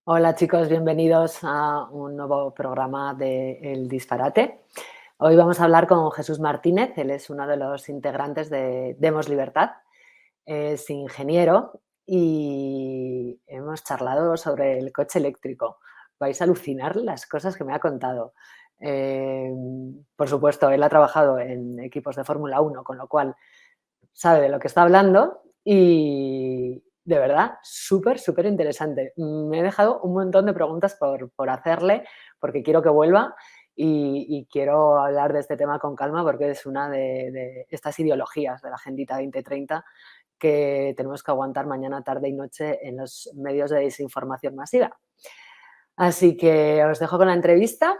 Hola chicos, bienvenidos a un nuevo programa de El Disparate. Hoy vamos a hablar con Jesús Martínez, él es uno de los integrantes de Demos Libertad, es ingeniero y hemos charlado sobre el coche eléctrico. Vais a alucinar las cosas que me ha contado. Eh, por supuesto, él ha trabajado en equipos de Fórmula 1, con lo cual sabe de lo que está hablando y de verdad, súper, súper interesante. Me he dejado un montón de preguntas por hacerle porque quiero que vuelva y quiero hablar de este tema con calma porque es una de estas ideologías de la Agendita 2030 que tenemos que aguantar mañana, tarde y noche en los medios de desinformación masiva. Así que os dejo con la entrevista,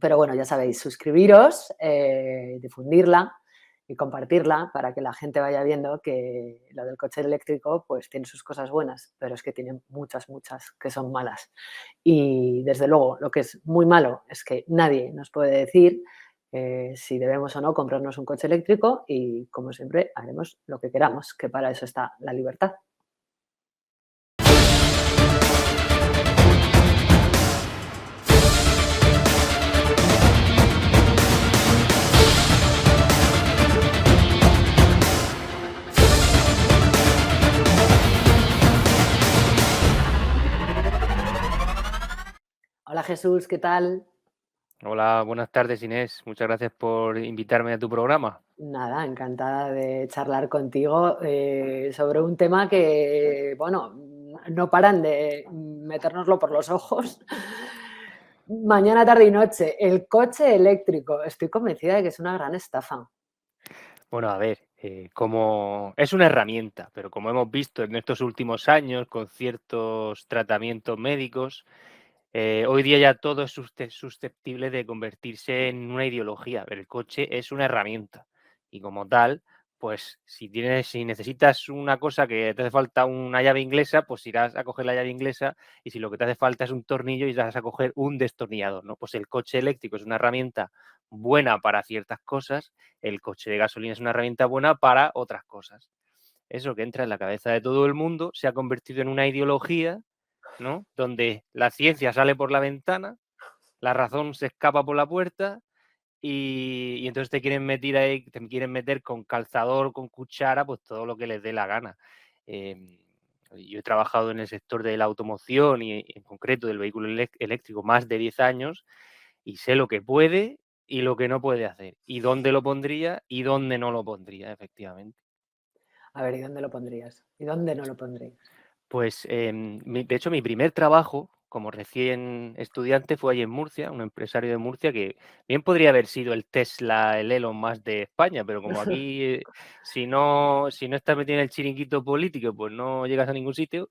pero bueno, ya sabéis, suscribiros, difundirla y compartirla para que la gente vaya viendo que lo del coche eléctrico pues tiene sus cosas buenas, pero es que tiene muchas, muchas que son malas. Y desde luego, lo que es muy malo es que nadie nos puede decir si debemos o no comprarnos un coche eléctrico y, como siempre, haremos lo que queramos, que para eso está la libertad. Hola Jesús, ¿qué tal? Hola, buenas tardes Inés. Muchas gracias por invitarme a tu programa. Nada, encantada de charlar contigo sobre un tema que, bueno, no paran de metérnoslo por los ojos. Mañana, tarde y noche, el coche eléctrico. Estoy convencida de que es una gran estafa. Bueno, a ver, como es una herramienta, pero como hemos visto en estos últimos años con ciertos tratamientos médicos, hoy día ya todo es susceptible de convertirse en una ideología. El coche es una herramienta y como tal, pues si necesitas una cosa que te hace falta una llave inglesa, pues irás a coger la llave inglesa y si lo que te hace falta es un tornillo, irás a coger un destornillador, ¿no? Pues el coche eléctrico es una herramienta buena para ciertas cosas, el coche de gasolina es una herramienta buena para otras cosas. Eso que entra en la cabeza de todo el mundo se ha convertido en una ideología, ¿no? Donde la ciencia sale por la ventana, la razón se escapa por la puerta y entonces te quieren meter ahí, te quieren meter con calzador, con cuchara, pues todo lo que les dé la gana. Em, yo he trabajado en el sector de la automoción y en concreto del vehículo eléctrico más de 10 años y sé lo que puede y lo que no puede hacer, y dónde lo pondría y dónde no lo pondría, efectivamente. A ver, ¿y dónde lo pondrías? ¿Y dónde no lo pondrías? Pues, de hecho, mi primer trabajo como recién estudiante fue allí en Murcia, un empresario de Murcia que bien podría haber sido el Tesla, el Elon Musk de España, pero como aquí, si no estás metido en el chiringuito político, pues no llegas a ningún sitio,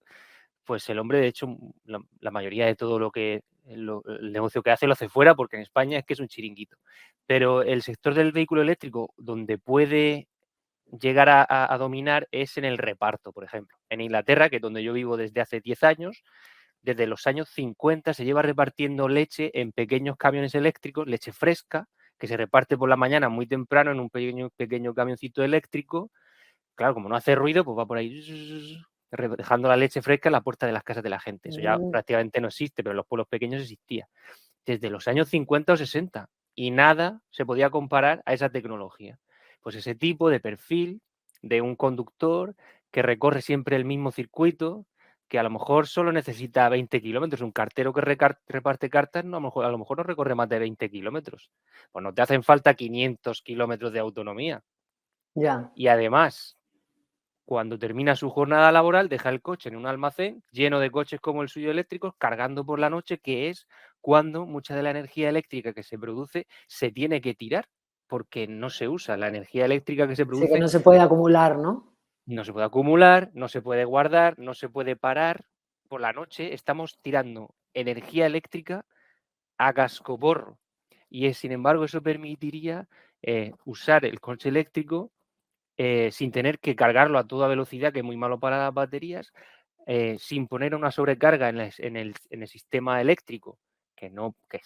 pues el hombre, de hecho, la mayoría de todo lo que el negocio que hace lo hace fuera, porque en España es que es un chiringuito. Pero el sector del vehículo eléctrico, donde puede llegar a dominar es en el reparto, por ejemplo. En Inglaterra, que es donde yo vivo desde hace 10 años, desde los años 50 se lleva repartiendo leche en pequeños camiones eléctricos, leche fresca, que se reparte por la mañana muy temprano en un pequeño camioncito eléctrico. Claro, como no hace ruido, pues va por ahí dejando la leche fresca en la puerta de las casas de la gente. Eso ya Mm, prácticamente no existe, pero en los pueblos pequeños existía. Desde los años 50 o 60. Y nada se podía comparar a esa tecnología. Pues ese tipo de perfil de un conductor que recorre siempre el mismo circuito, que a lo mejor solo necesita 20 kilómetros. Un cartero que reparte cartas no, a lo mejor no recorre más de 20 kilómetros. Pues no te hacen falta 500 kilómetros de autonomía. ya. Y además, cuando termina su jornada laboral, deja el coche en un almacén lleno de coches como el suyo eléctricos, cargando por la noche, que es cuando mucha de la energía eléctrica que se produce se tiene que tirar, porque no se usa. La energía eléctrica que se Sí que produce no se puede acumular, ¿no? no se puede acumular, no se puede guardar, no se puede parar. Por la noche estamos tirando energía eléctrica a cascoporro. Sin embargo, eso permitiría usar el coche eléctrico sin tener que cargarlo a toda velocidad, que es muy malo para las baterías, sin poner una sobrecarga en el sistema eléctrico,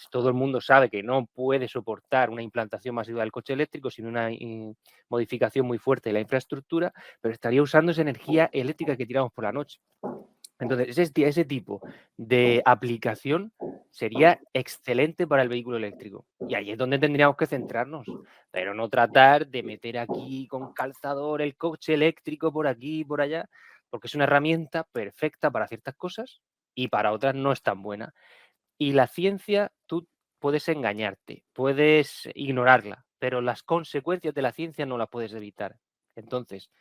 todo el mundo sabe que no puede soportar una implantación masiva del coche eléctrico sin una modificación muy fuerte de la infraestructura, pero estaría usando esa energía eléctrica que tiramos por la noche. Entonces, ese tipo de aplicación sería excelente para el vehículo eléctrico. Y ahí es donde tendríamos que centrarnos, pero no tratar de meter aquí con calzador el coche eléctrico por aquí y por allá, porque es una herramienta perfecta para ciertas cosas y para otras no es tan buena. Y la ciencia, tú puedes engañarte, puedes ignorarla, pero las consecuencias de la ciencia no las puedes evitar. Entonces,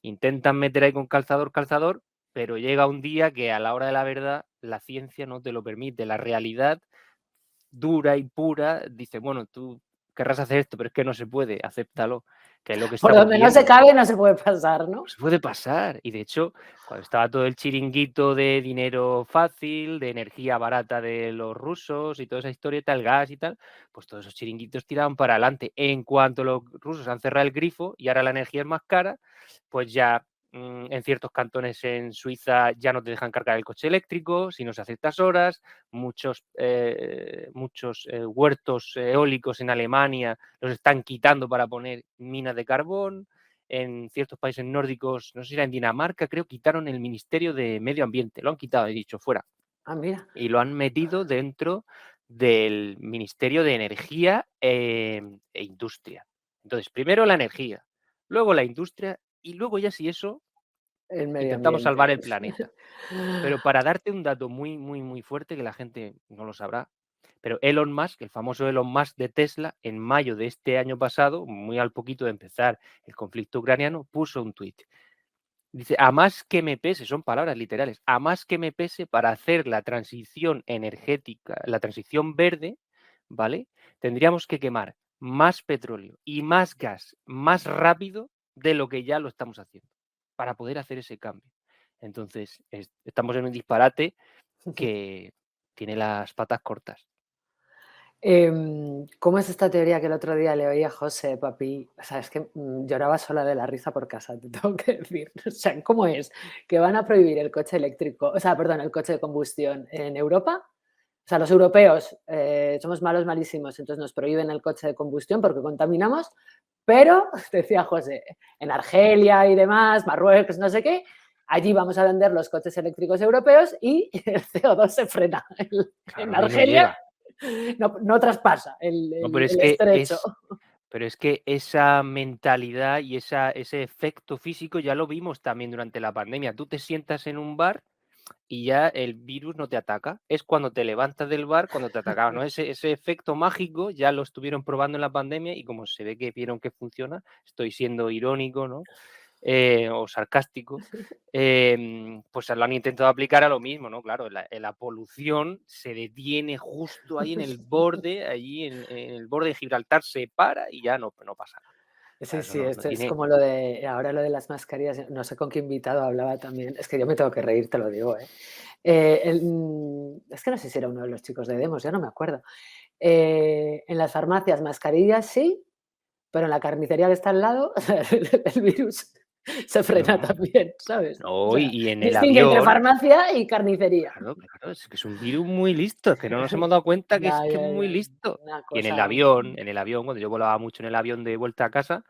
intentan meter ahí con calzador, calzador, pero llega un día que a la hora de la verdad la ciencia no te lo permite. La realidad dura y pura dice, bueno, tú querrás hacer esto, pero es que no se puede, acéptalo, que es lo que Por estamos donde no se viendo. cabe no se puede pasar, ¿no? Se puede pasar. Y de hecho, cuando estaba todo el chiringuito de dinero fácil, de energía barata de los rusos y toda esa historieta, el gas y tal, pues todos esos chiringuitos tiraban para adelante. En cuanto los rusos han cerrado el grifo y ahora la energía es más cara, pues ya en ciertos cantones en Suiza ya no te dejan cargar el coche eléctrico si no se hace estas horas. Muchos huertos eólicos en Alemania los están quitando para poner minas de carbón. En ciertos países nórdicos, no sé si era en Dinamarca, creo, quitaron el Ministerio de Medio Ambiente, lo han quitado, he dicho, fuera, Ah, mira. y lo han metido dentro del Ministerio de Energía e Industria. Entonces, primero la energía, luego la industria y luego ya si eso El medio intentamos ambiente. salvar el planeta. Pero para darte un dato muy, muy, muy fuerte que la gente no lo sabrá, pero Elon Musk, el famoso Elon Musk de Tesla, en mayo de este año pasado, muy al poquito de empezar el conflicto ucraniano, puso un tuit. Dice, a más que me pese, son palabras literales, a más que me pese para hacer la transición energética, la transición verde, ¿vale? Tendríamos que quemar más petróleo y más gas más rápido de lo que ya lo estamos haciendo para poder hacer ese cambio. Entonces, estamos en un disparate que tiene las patas cortas. ¿Cómo es esta teoría que el otro día le oí a José, papi? O sea, es que lloraba sola de la risa por casa, te tengo que decir. O sea, ¿cómo es que van a prohibir el coche eléctrico, o sea, perdón, el coche de combustión en Europa? O sea, los europeos somos malos, malísimos, entonces nos prohíben el coche de combustión porque contaminamos, pero, decía José, en Argelia y demás, Marruecos, no sé qué, allí vamos a vender los coches eléctricos europeos y el CO2 se frena. En Claro, ahí no Argelia llega. no traspasa No, pero es el que estrecho. esa mentalidad y ese efecto físico ya lo vimos también durante la pandemia. Tú te sientas en un bar y ya el virus no te ataca. Es cuando te levantas del bar cuando te atacaba, ¿no? Ese efecto mágico ya lo estuvieron probando en la pandemia y como se ve que vieron que funciona, estoy siendo irónico, ¿no? O sarcástico, pues lo han intentado aplicar a lo mismo, ¿no? Claro, la polución se detiene justo ahí en el borde, allí en el borde de Gibraltar se para y ya no pasa nada. O sea, Sí, eso sí, no esto es tiene. como lo de ahora lo de las mascarillas, no sé con qué invitado hablaba también, es que yo me tengo que reír, te lo digo, ¿eh? Es que no sé si era uno de los chicos de Demos, ya no me acuerdo. En las farmacias mascarillas sí, pero en la carnicería que está al lado, el virus se frena No, también, ¿sabes? O no, sea, y en el distingue entre avión. farmacia y carnicería. Claro, claro, es que es un virus muy listo, es que no nos hemos dado cuenta que es Ya, que es ya, muy ya. listo. Una Y cosa. en el avión, cuando yo volaba mucho en el avión de vuelta a casa,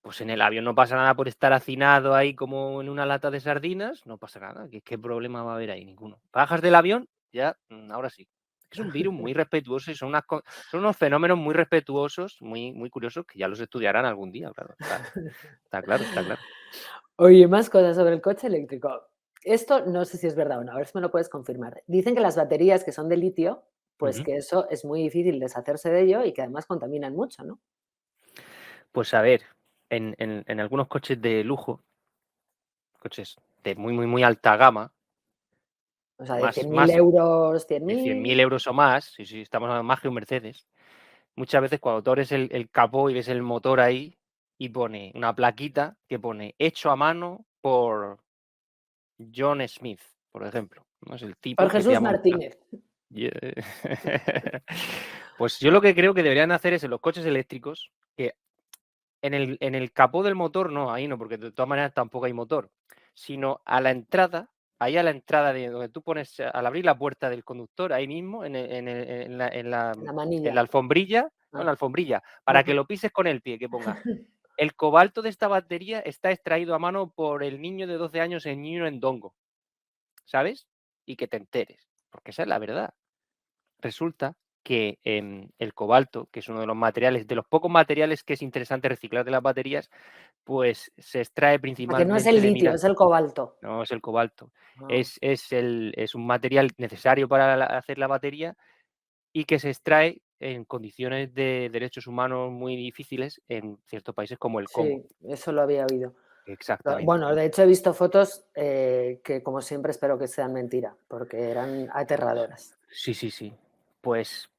pues en el avión no pasa nada por estar hacinado ahí como en una lata de sardinas, no pasa nada. ¿Qué problema va a haber ahí? Ninguno. Bajas del avión, ya, ahora sí. Es un virus muy respetuoso y son unos fenómenos muy respetuosos, muy, muy curiosos, que ya los estudiarán algún día, claro. Está claro, está claro. Oye, más cosas sobre el coche eléctrico. Esto no sé si es verdad o no, a ver si me lo puedes confirmar. Dicen que las baterías que son de litio, pues Ujú. que eso es muy difícil deshacerse de ello y que además contaminan mucho, ¿no? Pues a ver, en algunos coches de lujo, coches de muy, muy, muy alta gama, O sea, de más, 100.000 más euros, de 100.000. 100.000 euros o más, si estamos hablando más que un Mercedes, muchas veces cuando tú abres el capó y ves el motor ahí y pone una plaquita que pone hecho a mano por John Smith, por ejemplo, ¿no? Es el Por tipo que te ha Jesús montado. Martínez. Pues yo lo que creo que deberían hacer es en los coches eléctricos, que en el capó del motor no, ahí no, porque de todas maneras tampoco hay motor, sino a la entrada, ahí a la entrada de donde tú pones, al abrir la puerta del conductor, ahí mismo, La en manilla. la alfombrilla, no en Ah, la alfombrilla, para que ajá. lo pises con el pie, que ponga, el cobalto de esta batería está extraído a mano por el niño de 12 años en Ñino en Dongo, ¿sabes? Y que te enteres, porque esa es la verdad. Resulta que el cobalto, que es uno de los materiales, de los pocos materiales que es interesante reciclar de las baterías, pues se extrae Que no es el principalmente de litio, minas. es el cobalto. No es el cobalto. Ah, Es un material necesario para hacer la batería y que se extrae en condiciones de derechos humanos muy difíciles en ciertos países como el Congo. sí, eso lo había oído. Exactamente. Bueno, de hecho he visto fotos que como siempre espero que sean mentira, porque eran aterradoras. Sí, sí, sí. Pues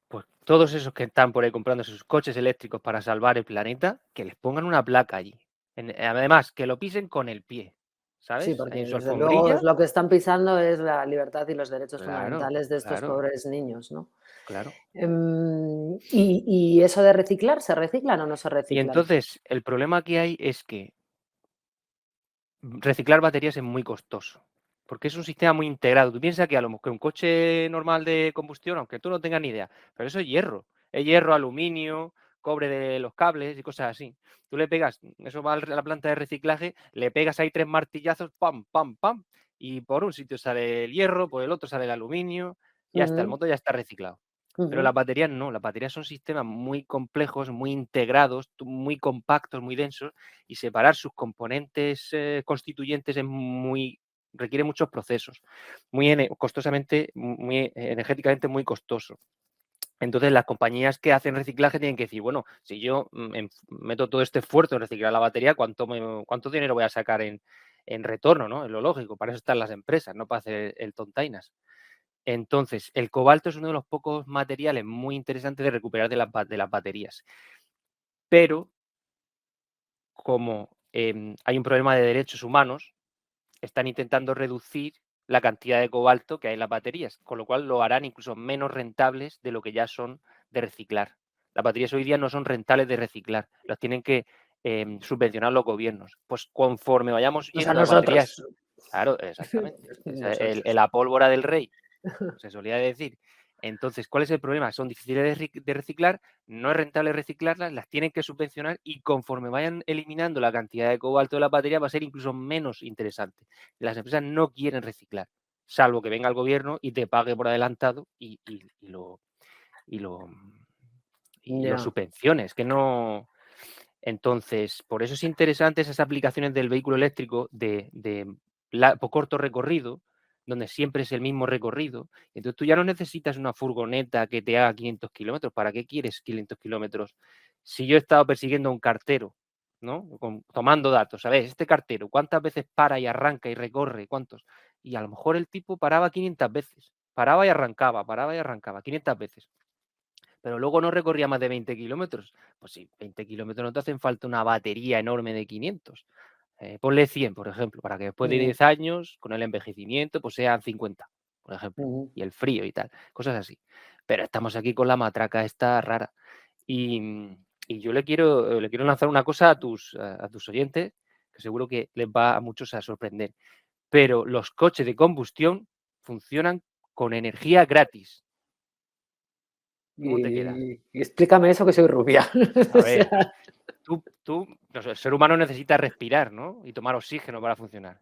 todos esos que están por ahí comprando sus coches eléctricos para salvar el planeta, que les pongan una placa allí. Además, que lo pisen con el pie, Sí, ¿sabes? porque Ahí en su desde luego alfombrilla. lo que están pisando es la libertad y los derechos Claro, fundamentales de estos claro, pobres niños, ¿no? claro. ¿Y eso de reciclar, se reciclan o no se Y reciclan? entonces, el problema que hay es que reciclar baterías es muy costoso, porque es un sistema muy integrado. Tú piensas que a lo mejor un coche normal de combustión, aunque tú no tengas ni idea, pero eso es hierro, aluminio, cobre de los cables y cosas así. Tú le pegas, eso va a la planta de reciclaje, le pegas ahí 3 martillazos, pam, pam, pam, y por un sitio sale el hierro, por el otro sale el aluminio, ya está, el Ujú, motor ya está reciclado. Pero ujú. las baterías no, las baterías son sistemas muy complejos, muy integrados, muy compactos, muy densos, y separar sus componentes constituyentes requiere muchos procesos, costosamente, muy energéticamente muy costoso. Entonces, las compañías que hacen reciclaje tienen que decir, bueno, si yo meto todo este esfuerzo en reciclar la batería, ¿cuánto dinero voy a sacar en retorno? ¿No? Es lo lógico, para eso están las empresas, no para hacer el tontainas. Entonces, el cobalto es uno de los pocos materiales muy interesantes de recuperar de las baterías. Pero, como hay un problema de derechos humanos, están intentando reducir la cantidad de cobalto que hay en las baterías, con lo cual lo harán incluso menos rentables de lo que ya son de reciclar. Las baterías hoy día no son rentables de reciclar, las tienen que subvencionar los gobiernos. Pues conforme vayamos O sea, yendo a nosotros. baterías, claro, exactamente, Nosotros. la pólvora del rey, se solía decir. Entonces, ¿cuál es el problema? Son difíciles de reciclar, no es rentable reciclarlas, las tienen que subvencionar y conforme vayan eliminando la cantidad de cobalto de la batería va a ser incluso menos interesante. Las empresas no quieren reciclar, salvo que venga el gobierno y te pague por adelantado y lo, y lo Ya. subvenciones, que no. Entonces, por eso es interesante esas aplicaciones del vehículo eléctrico por corto recorrido, donde siempre es el mismo recorrido. Entonces, tú ya no necesitas una furgoneta que te haga 500 kilómetros. ¿Para qué quieres 500 kilómetros? Si yo he estado persiguiendo a un cartero, ¿no? Tomando datos, ¿sabes? Este cartero, ¿cuántas veces para y arranca y recorre? ¿Cuántos? Y a lo mejor el tipo paraba 500 veces. Paraba y arrancaba 500 veces, pero luego no recorría más de 20 kilómetros. Pues sí, 20 kilómetros no te hacen falta una batería enorme de 500. Ponle 100, por ejemplo, para que después de Ujú, 10 años, con el envejecimiento, pues sean 50, por ejemplo, ujú. y el frío y tal, cosas así. Pero estamos aquí con la matraca esta rara. Y yo le quiero lanzar una cosa a tus oyentes, que seguro que les va a muchos a sorprender. Pero los coches de combustión funcionan con energía gratis. ¿Cómo te queda? Y explícame eso que soy rubia. A O ver, sea, no sé, el ser humano necesita respirar, ¿no? Y tomar oxígeno para funcionar.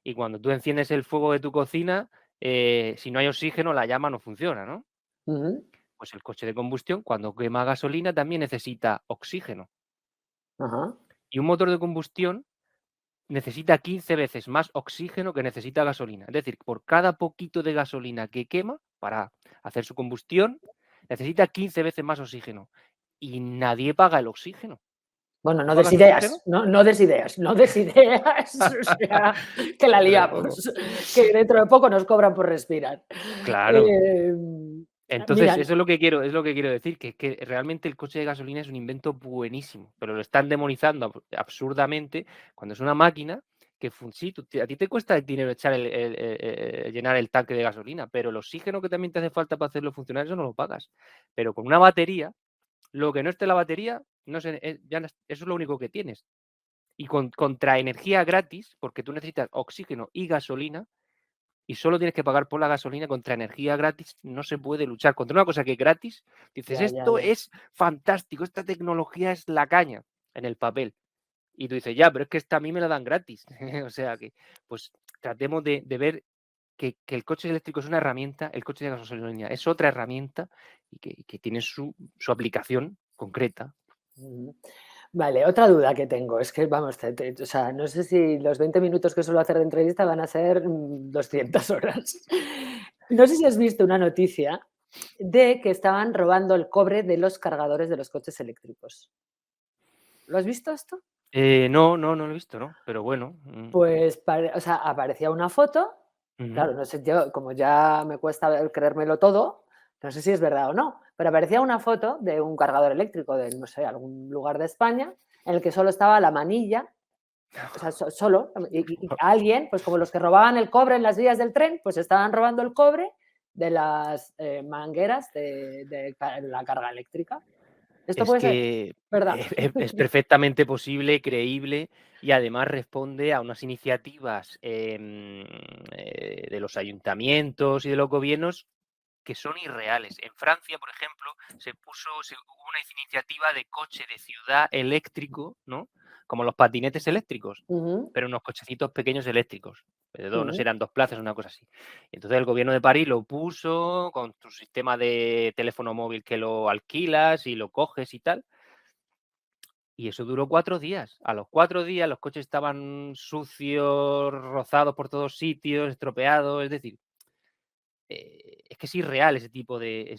Y cuando tú enciendes el fuego de tu cocina, si no hay oxígeno, la llama no funciona, ¿no? ujú, Pues el coche de combustión, cuando quema gasolina, también necesita oxígeno. ajá. Y un motor de combustión necesita 15 veces más oxígeno que necesita gasolina. Es decir, por cada poquito de gasolina que quema para hacer su combustión, necesita 15 veces más oxígeno. Y nadie paga el oxígeno. Bueno, ¿Tú no des pagas ideas, oxígeno? no des ideas, no des ideas, o sea, que la Dentro de poco. liamos, que dentro de poco nos cobran por respirar. Claro. Em, Entonces, mira, eso es lo que quiero decir, que realmente el coche de gasolina es un invento buenísimo, pero lo están demonizando absurdamente cuando es una máquina que sí, a ti te cuesta dinero echar llenar el tanque de gasolina, pero el oxígeno que también te hace falta para hacerlo funcionar, eso no lo pagas. Pero con una batería, lo que no esté en la batería, no sé, eso es lo único que tienes. Y contra energía gratis, porque tú necesitas oxígeno y gasolina, y solo tienes que pagar por la gasolina contra energía gratis, no se puede luchar contra una cosa que es gratis. Dices, ya, ya, esto ya. es fantástico, esta tecnología es la caña en el papel. Y tú dices, ya, pero es que esta a mí me la dan gratis. O sea que, pues tratemos de ver que el coche eléctrico es una herramienta, el coche de gasolina es otra herramienta y que tiene su aplicación concreta. Ujú. Vale, otra duda que tengo es que, vamos, o sea, no sé si los 20 minutos que suelo hacer de entrevista van a ser 200 horas. No sé si has visto una noticia de que estaban robando el cobre de los cargadores de los coches eléctricos. ¿Lo has visto esto? No, no, no lo he visto, ¿no? Pero bueno, Pues, o sea, aparecía una foto, ujú. claro, no sé, yo como ya me cuesta creérmelo todo, no sé si es verdad o no, pero aparecía una foto de un cargador eléctrico de, no sé, algún lugar de España, en el que solo estaba la manilla, o sea, solo, y alguien, pues como los que robaban el cobre en las vías del tren, pues estaban robando el cobre de las mangueras de la carga eléctrica. ¿Esto Es puede ser? que ¿Verdad? es perfectamente posible, creíble y además responde a unas iniciativas, de los ayuntamientos y de los gobiernos que son irreales. En Francia, por ejemplo, hubo una iniciativa de coche de ciudad eléctrico, ¿no? Como los patinetes eléctricos, Ujú, pero unos cochecitos pequeños eléctricos. De dos, no sé, ujú. eran 2 plazas, una cosa así. Entonces el gobierno de París lo puso con tu sistema de teléfono móvil que lo alquilas y lo coges y tal. Y eso duró 4 días. A los 4 días los coches estaban sucios, rozados por todos sitios, estropeados. Es decir, es que es irreal ese tipo de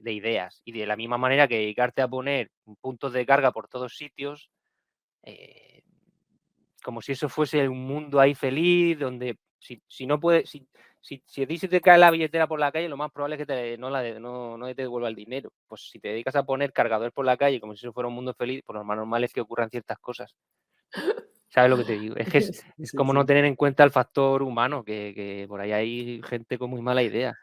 ideas. Y de la misma manera que dedicarte a poner puntos de carga por todos sitios, eh, como si eso fuese un mundo ahí feliz, donde si no puedes, si a ti se te cae la billetera por la calle, lo más probable es que no te devuelva el dinero. Pues si te dedicas a poner cargadores por la calle como si eso fuera un mundo feliz, pues lo más normal es que ocurran ciertas cosas. ¿Sabes lo que te digo? Es que es, Sí, es sí, como no sí. tener en cuenta el factor humano, que por ahí hay gente con muy mala idea.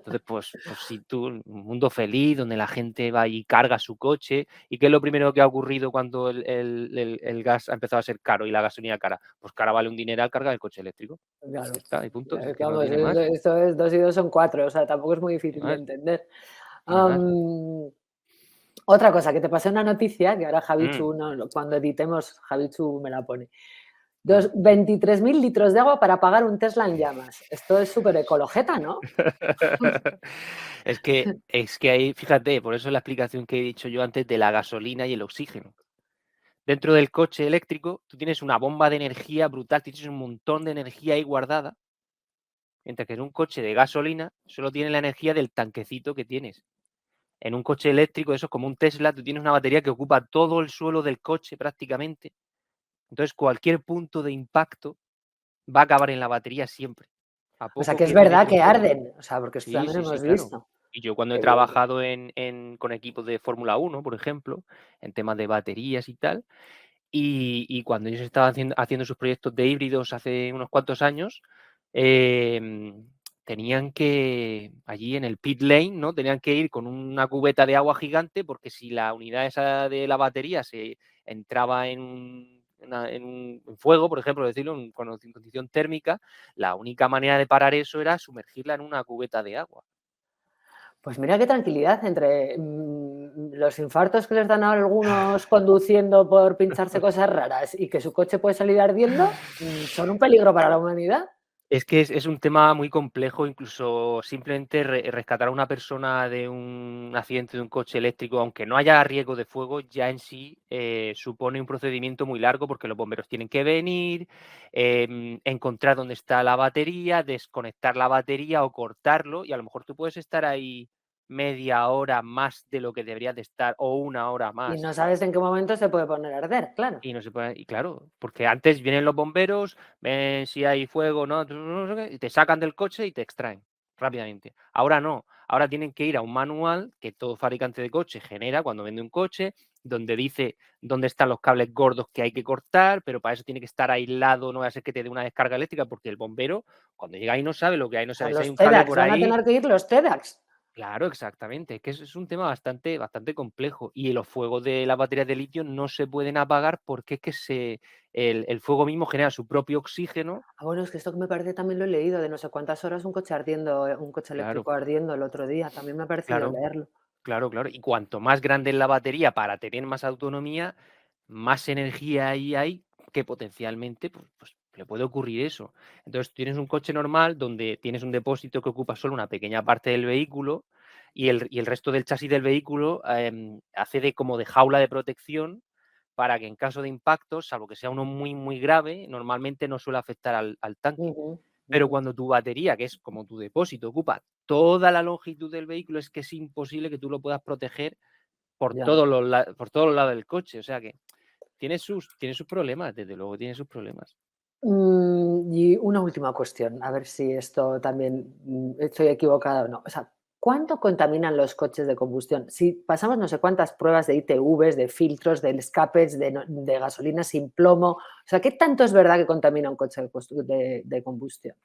Entonces, pues si tú, un mundo feliz, donde la gente va y carga su coche, ¿y qué es lo primero que ha ocurrido cuando el gas ha empezado a ser caro y la gasolina cara? Pues cara vale un dineral cargar el coche eléctrico. Claro. Ya está, y punto. Si es que no Vamos, tiene más, esto es 2 y 2 son 4, o sea, tampoco es muy ni difícil de más, entender. ni más. Am, Otra cosa, que te pasé una noticia, que ahora Mm, Javichu, cuando editemos, Javichu me la pone. mm. 23.000 litros de agua para apagar un Tesla en llamas. Esto es súper ecologeta, ¿no? Es que ahí, fíjate, por eso es la explicación que he dicho yo antes de la gasolina y el oxígeno. Dentro del coche eléctrico, tú tienes una bomba de energía brutal, tienes un montón de energía ahí guardada, mientras que en un coche de gasolina solo tiene la energía del tanquecito que tienes. En un coche eléctrico, eso es como un Tesla, tú tienes una batería que ocupa todo el suelo del coche prácticamente. Entonces, cualquier punto de impacto va a acabar en la batería siempre, a O sea, poco que es que verdad penetre que fuego. arden, o sea, porque esto Sí, también sí, sí, hemos claro. visto. Y yo cuando he Qué bien. trabajado con equipos de Fórmula 1, por ejemplo, en temas de baterías y tal, y cuando ellos estaban haciendo sus proyectos de híbridos hace unos cuantos años, tenían que, allí en el pit lane, ¿no? Tenían que ir con una cubeta de agua gigante, porque si la unidad esa de la batería se entraba en fuego, por ejemplo, decirlo, en condición térmica, la única manera de parar eso era sumergirla en una cubeta de agua. Pues mira qué tranquilidad entre los infartos que les dan a algunos conduciendo por pincharse cosas raras y que su coche puede salir ardiendo, son un peligro para la humanidad. Es que es un tema muy complejo, incluso simplemente rescatar a una persona de un accidente de un coche eléctrico, aunque no haya riesgo de fuego, ya en sí supone un procedimiento muy largo porque los bomberos tienen que venir, encontrar dónde está la batería, desconectar la batería o cortarlo, y a lo mejor tú puedes estar ahí media hora más de lo que deberías de estar o una hora Y más. no sabes en qué momento se puede poner a arder, claro. Y no se puede, y claro, porque antes vienen los bomberos, ven si hay fuego, ¿no? No sé qué, y te sacan del coche y te extraen rápidamente. Ahora no, ahora tienen que ir a un manual que todo fabricante de coche genera cuando vende un coche, donde dice dónde están los cables gordos que hay que cortar, pero para eso tiene que estar aislado, no va a ser que te dé una descarga eléctrica, porque el bombero, cuando llega ahí no sabe lo que hay, no O sea, sabe si hay los un cable TEDx, por van a ahí. tener que ir los TEDx. Claro, exactamente. Que eso es un tema bastante, bastante complejo. Y los fuegos de las baterías de litio no se pueden apagar porque es que el fuego mismo genera su propio oxígeno. Bueno, es que esto que me parece también lo he leído, de no sé cuántas horas un coche ardiendo, un coche Claro, eléctrico ardiendo el otro día, también me ha parecido claro, leerlo. claro, claro. Y cuanto más grande es la batería para tener más autonomía, más energía ahí hay que potencialmente pues le puede ocurrir eso. Entonces tienes un coche normal donde tienes un depósito que ocupa solo una pequeña parte del vehículo y el resto del chasis del vehículo hace de como de jaula de protección para que en caso de impacto, salvo que sea uno muy, muy grave, normalmente no suele afectar al tanque. Ujú, Pero ujú, cuando tu batería, que es como tu depósito, ocupa toda la longitud del vehículo, es que es imposible que tú lo puedas proteger ya. por todos los lados del coche. O sea que tiene sus problemas, desde luego tiene sus problemas. Y una última cuestión, a ver si esto también estoy equivocada o no. O sea, ¿cuánto contaminan los coches de combustión? Si pasamos no sé cuántas pruebas de ITVs, de filtros, de escapes, de gasolina sin plomo, o sea, ¿qué tanto es verdad que contamina un coche de combustión?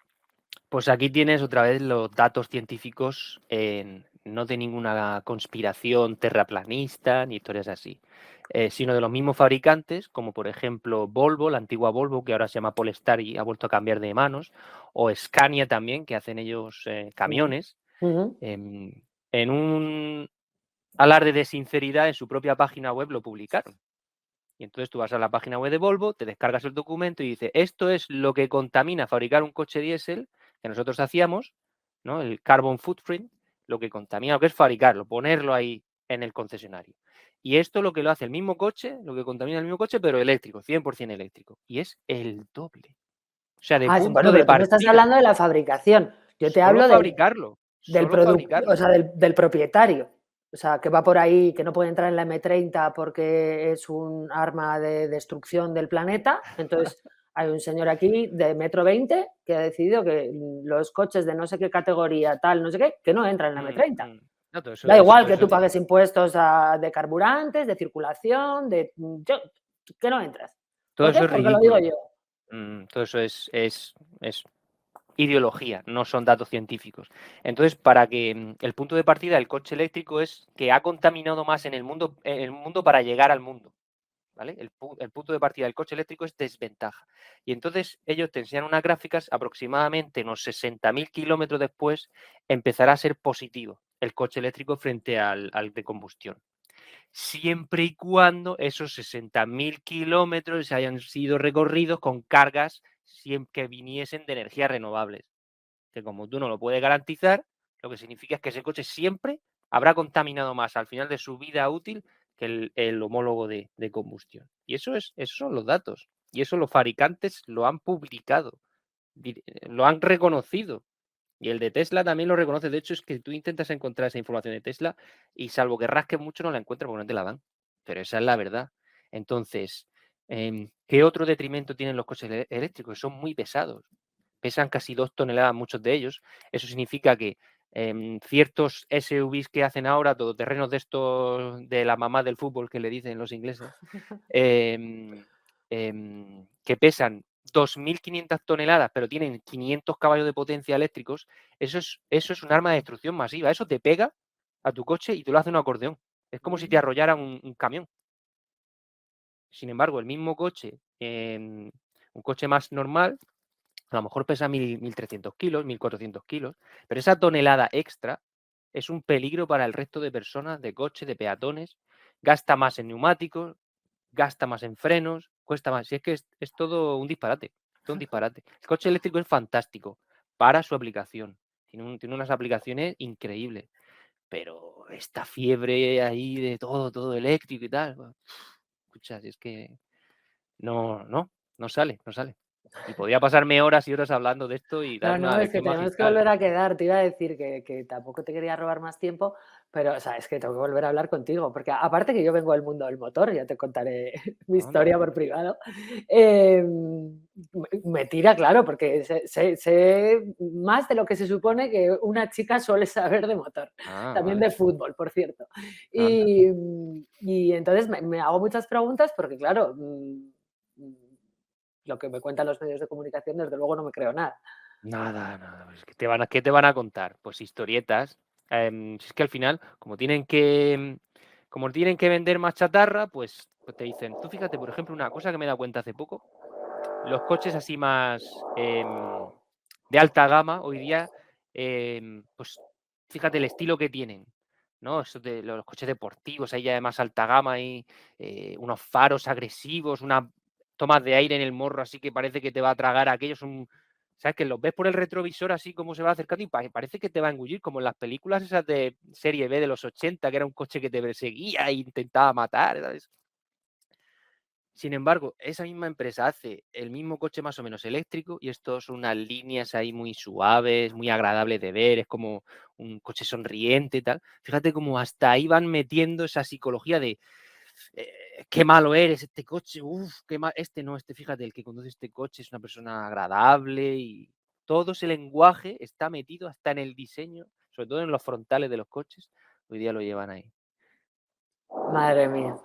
Pues aquí tienes otra vez los datos científicos, no de ninguna conspiración terraplanista ni historias así, sino de los mismos fabricantes, como por ejemplo Volvo, la antigua Volvo, que ahora se llama Polestar y ha vuelto a cambiar de manos, o Scania también, que hacen ellos Ujú, camiones, ujú, em, en un alarde de sinceridad en su propia página web lo publicaron. Y entonces tú vas a la página web de Volvo, te descargas el documento y dice, esto es lo que contamina fabricar un coche diésel que nosotros hacíamos, ¿no? El carbon footprint, lo que contamina, lo que es fabricarlo, ponerlo ahí en el concesionario. Y esto lo que lo hace el mismo coche, lo que contamina el mismo coche, pero eléctrico, 100% eléctrico. Y es el doble. O sea, de Ah, sí, bueno, punto de pero tú me estás partida, hablando de la fabricación. Yo te solo hablo fabricarlo, del solo producto, o fabricarlo. sea, del propietario. O sea, que va por ahí, que no puede entrar en la M30 porque es un arma de destrucción del planeta. Entonces, hay un señor aquí de 1,20 m que ha decidido que los coches de no sé qué categoría, tal, no sé qué, que no entran en la Mm, M30. mm. No, Da igual todo que eso tú pagues impuestos de carburantes, de circulación, que no entras. todo ¿Por eso qué? es Porque lo digo ridículo. yo. Todo eso es ideología, no son datos científicos. Entonces, para que el punto de partida del coche eléctrico es que ha contaminado más en el mundo para llegar al mundo, ¿vale? El punto de partida del coche eléctrico es desventaja. Y entonces ellos te enseñan unas gráficas, aproximadamente unos 60.000 kilómetros después, empezará a ser positivo el coche eléctrico frente al de combustión. Siempre y cuando esos 60.000 kilómetros hayan sido recorridos con cargas que viniesen de energías renovables, que como tú no lo puedes garantizar, lo que significa es que ese coche siempre habrá contaminado más al final de su vida útil que el homólogo de combustión. Y esos son los datos. Y eso los fabricantes lo han publicado, lo han reconocido. Y el de Tesla también lo reconoce. De hecho, es que tú intentas encontrar esa información de Tesla y salvo que rasques mucho no la encuentras porque no te la dan. Pero esa es la verdad. Entonces, ¿qué otro detrimento tienen los coches eléctricos? Son muy pesados. Pesan casi 2 toneladas muchos de ellos. Eso significa que ciertos SUVs que hacen ahora, todoterrenos de estos de la mamá del fútbol que le dicen los ingleses, em, que pesan 2.500 toneladas, pero tienen 500 caballos de potencia eléctricos, eso es un arma de destrucción masiva. Eso te pega a tu coche y te lo hace un acordeón. Es como si te Mm, arrollara un camión. Sin embargo, el mismo coche, un coche más normal, a lo mejor pesa 1.300 kilos, 1.400 kilos, pero esa tonelada extra es un peligro para el resto de personas, de coches, de peatones, gasta más en neumáticos, gasta más en frenos, cuesta más. Si es que es todo un disparate, todo un disparate. El coche eléctrico es fantástico para su aplicación. Tiene unas aplicaciones increíbles, pero esta fiebre ahí de todo eléctrico y tal, escucha, si es que no sale, no sale. Y podría pasarme horas y horas hablando de esto y dar no, una no, es que lección tenemos que magistral. volver a quedar. Te iba a decir que tampoco te quería robar más tiempo, pero, o sea, es que tengo que volver a hablar contigo, porque aparte que yo vengo del mundo del motor, ya te contaré mi No, no te historia por preocupes. privado, me tira, claro, porque sé más de lo que se supone que una chica suele saber de motor, Ah, también vale. de fútbol, por cierto. Anda. Y entonces me hago muchas preguntas porque, claro, lo que me cuentan los medios de comunicación, desde luego no me creo nada. Nada, pues, ¿qué te van a contar? Pues historietas. Si es que al final, como tienen que vender más chatarra, pues te dicen, tú fíjate, por ejemplo, una cosa que me he dado cuenta hace poco, los coches así más de alta gama hoy día, pues fíjate el estilo que tienen, ¿no? Eso de los coches deportivos, ahí ya de más alta gama, y unos faros agresivos, tomas de aire en el morro, así que parece que te va a tragar. Aquellos son, ¿sabes? Que los ves por el retrovisor así como se va acercando y parece que te va a engullir, como en las películas esas de serie B de los 80, que era un coche que te perseguía e intentaba matar, ¿sabes? Sin embargo, esa misma empresa hace el mismo coche más o menos eléctrico y estos son unas líneas ahí muy suaves, muy agradables de ver, es como un coche sonriente y tal. Fíjate cómo hasta ahí van metiendo esa psicología de qué malo eres este coche, uff, qué mal, este no, este fíjate, el que conduce este coche es una persona agradable y todo ese lenguaje está metido hasta en el diseño, sobre todo en los frontales de los coches, hoy día lo llevan ahí. Madre mía. Bueno,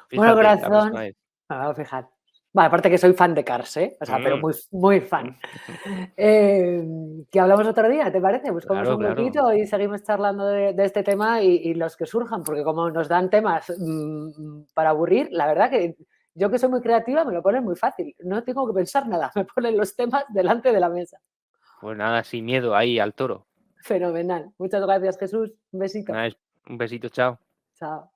Fíjate, la corazón, próxima vez. me voy a fijar. Bueno, aparte que soy fan de Cars, ¿eh? O sea, pero Mm, muy, muy fan. Que hablamos otro día, ¿te parece? Buscamos claro, un claro. huequito y seguimos charlando de este tema y los que surjan, porque como nos dan temas para aburrir, la verdad que yo que soy muy creativa me lo ponen muy fácil. No tengo que pensar nada, me ponen los temas delante de la mesa. Pues nada, sin miedo ahí al toro. Fenomenal. Muchas gracias, Jesús. Un besito. Nada, un besito, chao. Chao.